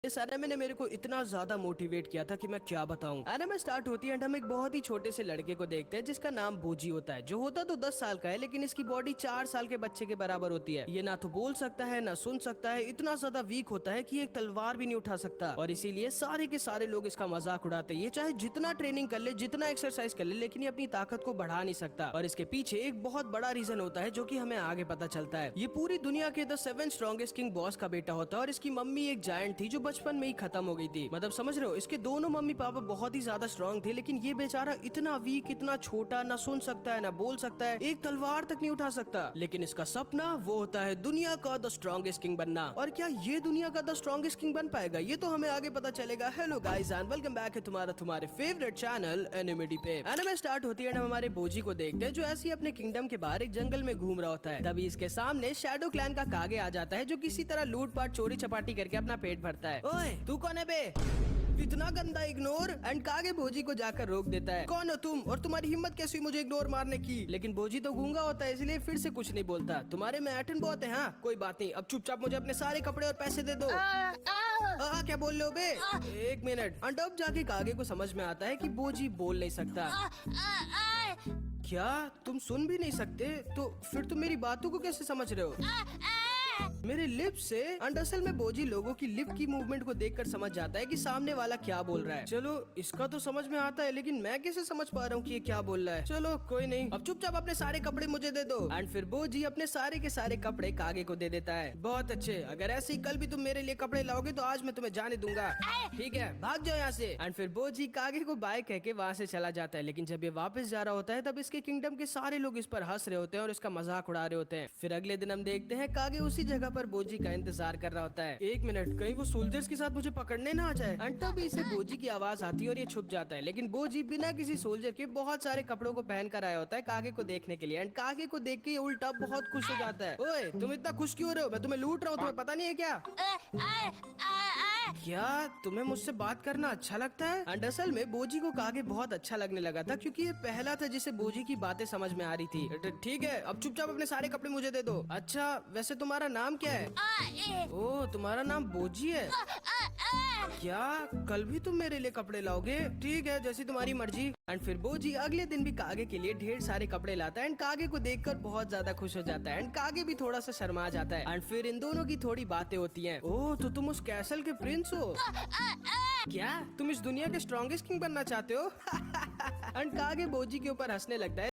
इस एनिमे ने मेरे को इतना ज्यादा मोटिवेट किया था कि मैं क्या बताऊं। एनिमे स्टार्ट होती है एंड हम एक बहुत ही छोटे से लड़के को देखते हैं जिसका नाम बोजी होता है, जो होता तो 10 साल का है लेकिन इसकी बॉडी 4 साल के बच्चे के बराबर होती है। ये ना तो बोल सकता है ना सुन सकता है, इतना ज्यादा वीक होता है कि एक तलवार भी नहीं उठा सकता और इसीलिए सारे के सारे लोग इसका मजाक उड़ाते हैं। ये चाहे जितना ट्रेनिंग कर ले, जितना एक्सरसाइज कर ले, लेकिन ये अपनी ताकत को बढ़ा नहीं सकता और इसके पीछे एक बहुत बड़ा रीजन होता है जो कि हमें आगे पता चलता है। ये पूरी दुनिया के द 7 स्ट्रॉन्गेस्ट किंग बॉस का बेटा होता है और इसकी मम्मी एक जायंट थी जो बचपन में ही खत्म हो गई थी। मतलब समझ रहे हो, इसके दोनों मम्मी पापा बहुत ही ज्यादा स्ट्रॉन्ग थे लेकिन ये बेचारा इतना वीक, इतना छोटा, ना सुन सकता है ना बोल सकता है, एक तलवार तक नहीं उठा सकता। लेकिन इसका सपना वो होता है दुनिया का द स्ट्रॉन्गेस्ट किंग बनना। और क्या ये दुनिया का द स्ट्रॉन्गेस्ट किंग बन पाएगा, ये तो हमें आगे पता चलेगा। Hello guys and welcome back है तुम्हारे फेवरेट चैनल एनिमेडी पे। एनिमे स्टार्ट होती है, हम हमारे बोजी को देखते हैं जो ऐसे ही अपने किंगडम के बाहर एक जंगल में घूम रहा होता है। तभी इसके सामने शैडो क्लैन का कागे आ जाता है जो किसी तरह लूटपाट चोरी चपाटी करके अपना पेट भरता है। ओए तू कौन है बे? इतना गंदा इग्नोर। एंड कागे बोजी को जाकर रोक देता है। कौन हो तुम और तुम्हारी हिम्मत कैसी मुझे इग्नोर मारने की? लेकिन बोजी तो गूंगा होता है इसलिए फिर से कुछ नहीं बोलता। तुम्हारे में एटन बहुत है। हाँ कोई बात नहीं, अब चुपचाप मुझे अपने सारे कपड़े और पैसे दे दो। क्या बोल रहे हो बे? एक मिनट। एंड अब जाके कागे को समझ में आता है कि बोजी बोल नहीं सकता। क्या तुम सुन भी नहीं सकते? तो फिर तुम मेरी बातों को कैसे समझ रहे हो? मेरे लिप्स से। एंड असल में बोजी लोगों की लिप की मूवमेंट को देखकर समझ जाता है कि सामने वाला क्या बोल रहा है। चलो इसका तो समझ में आता है लेकिन मैं कैसे समझ पा रहा हूँ कि ये क्या बोल रहा है? चलो कोई नहीं, अब चुपचाप अपने सारे कपड़े मुझे दे दो। एंड फिर बोजी अपने सारे के सारे कपड़े कागे को दे देता है। बहुत अच्छे, अगर ऐसे ही कल भी तुम मेरे लिए कपड़े लाओगे तो आज मैं तुम्हें जाने दूंगा। ठीक है भाग जाओ यहाँ से। एंड फिर बोजी कागे को बाय कह के वहाँ से चला जाता है। लेकिन जब ये वापस जा रहा होता है तब इसके किंगडम के सारे लोग इस पर हंस रहे होते हैं और इसका मजाक उड़ा रहे होते हैं। फिर अगले दिन हम देखते हैं कागे उसी जगह पर बोजी का इंतजार कर रहा होता है। एक मिनट, कहीं वो सोल्जर्स के साथ मुझे पकड़ने ना आ जाए। एंड तभी इसे बोजी की आवाज आती है और ये छुप जाता है। लेकिन बोजी बिना किसी सोल्जर के बहुत सारे कपड़ों को पहन कर आया होता है कागे को देखने के लिए। एंड कागे को देख के ये उल्टा बहुत खुश हो जाता है। ओए तुम इतना खुश क्यों हो रहे हो? मैं तुम्हें लूट रहा हूँ, तुम्हें पता नहीं है क्या? क्या तुम्हें मुझसे बात करना अच्छा लगता है? एंड असल में बोजी को कागे बहुत अच्छा लगने लगा था क्योंकि ये पहला था जिसे बोजी की बातें समझ में आ रही थी। ठीक है अब चुपचाप अपने सारे कपड़े मुझे दे दो। अच्छा वैसे तुम्हारा नाम क्या है? ओ तुम्हारा नाम बोजी है क्या? कल भी तुम मेरे लिए कपड़े लाओगे? ठीक है जैसी तुम्हारी मर्जी। एंड फिर बोजी अगले दिन भी कागे के लिए ढेर सारे कपड़े लाता है एंड कागे को देखकर बहुत ज्यादा खुश हो जाता है एंड कागे भी थोड़ा सा शर्मा जाता है। एंड फिर इन दोनों की थोड़ी बातें होती हैं। ओह तो तुम उस कैसल के प्रिंस हो क्या? तुम इस दुनिया के स्ट्रॉन्गेस्ट किंग बनना चाहते हो? एंड कागे बोजी के ऊपर हंसने लगता है।